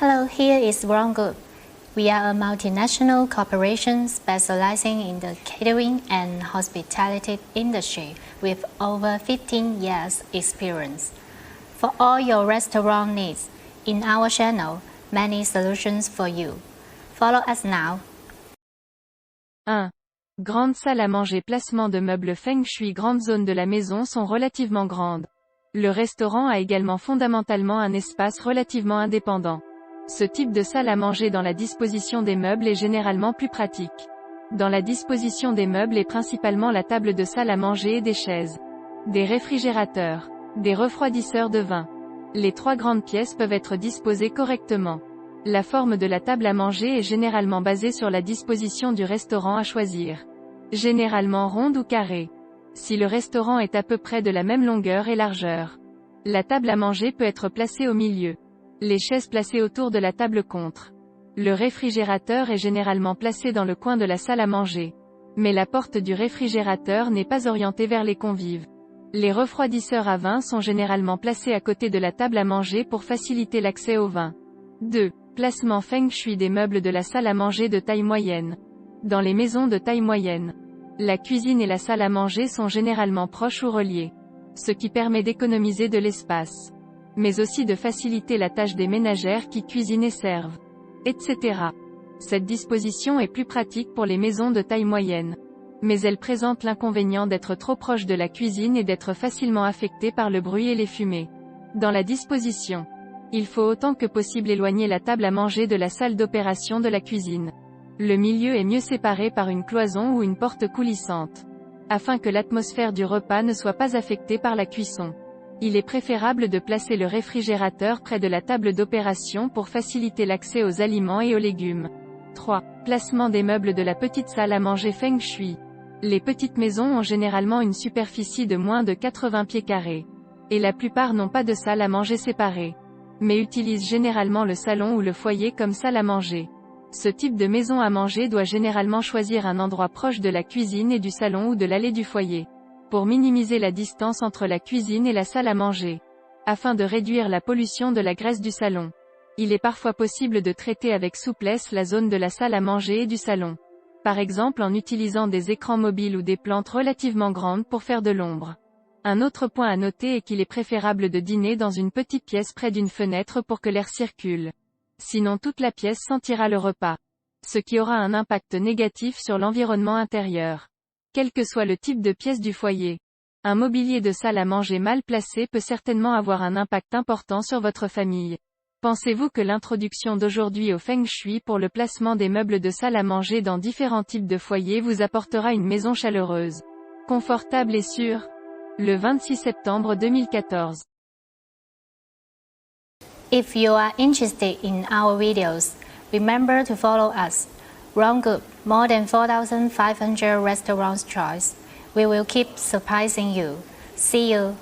Hello, here is Wrong Group. We are a multinational corporation specializing in the catering and hospitality industry with over 15 years experience. For all your restaurant needs, in our channel, many solutions for you. Follow us now. 1. Grande salle à manger. Placement de meubles Feng Shui. Grandes zones de la maison sont relativement grandes. Le restaurant a également fondamentalement un espace relativement indépendant. Ce type de salle à manger dans la disposition des meubles est généralement plus pratique. Dans la disposition des meubles est principalement la table de salle à manger et des chaises. Des réfrigérateurs. Des refroidisseurs de vin. Les trois grandes pièces peuvent être disposées correctement. La forme de la table à manger est généralement basée sur la disposition du restaurant à choisir. Généralement ronde ou carrée. Si le restaurant est à peu près de la même longueur et largeur. La table à manger peut être placée au milieu. Les chaises placées autour de la table contre. Le réfrigérateur est généralement placé dans le coin de la salle à manger. Mais la porte du réfrigérateur n'est pas orientée vers les convives. Les refroidisseurs à vin sont généralement placés à côté de la table à manger pour faciliter l'accès au vin. 2. Placement Feng Shui des meubles de la salle à manger de taille moyenne. Dans les maisons de taille moyenne, la cuisine et la salle à manger sont généralement proches ou reliées. Ce qui permet d'économiser de l'espace. Mais aussi de faciliter la tâche des ménagères qui cuisinent et servent. Etc. Cette disposition est plus pratique pour les maisons de taille moyenne. Mais elle présente l'inconvénient d'être trop proche de la cuisine et d'être facilement affectée par le bruit et les fumées. Dans la disposition, il faut autant que possible éloigner la table à manger de la salle d'opération de la cuisine. Le milieu est mieux séparé par une cloison ou une porte coulissante. Afin que l'atmosphère du repas ne soit pas affectée par la cuisson. Il est préférable de placer le réfrigérateur près de la table d'opération pour faciliter l'accès aux aliments et aux légumes. 3. Placement des meubles de la petite salle à manger Feng Shui. Les petites maisons ont généralement une superficie de moins de 80 pieds carrés. Et la plupart n'ont pas de salle à manger séparée. Mais utilisent généralement le salon ou le foyer comme salle à manger. Ce type de maison à manger doit généralement choisir un endroit proche de la cuisine et du salon ou de l'allée du foyer. Pour minimiser la distance entre la cuisine et la salle à manger. Afin de réduire la pollution de la graisse du salon. Il est parfois possible de traiter avec souplesse la zone de la salle à manger et du salon. Par exemple en utilisant des écrans mobiles ou des plantes relativement grandes pour faire de l'ombre. Un autre point à noter est qu'il est préférable de dîner dans une petite pièce près d'une fenêtre pour que l'air circule. Sinon toute la pièce sentira le repas. Ce qui aura un impact négatif sur l'environnement intérieur. Quel que soit le type de pièce du foyer. Un mobilier de salle à manger mal placé peut certainement avoir un impact important sur votre famille. Pensez-vous que l'introduction d'aujourd'hui au Feng Shui pour le placement des meubles de salle à manger dans différents types de foyers vous apportera une maison chaleureuse, confortable et sûre? Le 26 septembre 2014. If you are interested in our videos, remember to follow us. Wrong Group, more than 4,500 restaurants choice. We will keep surprising you. See you.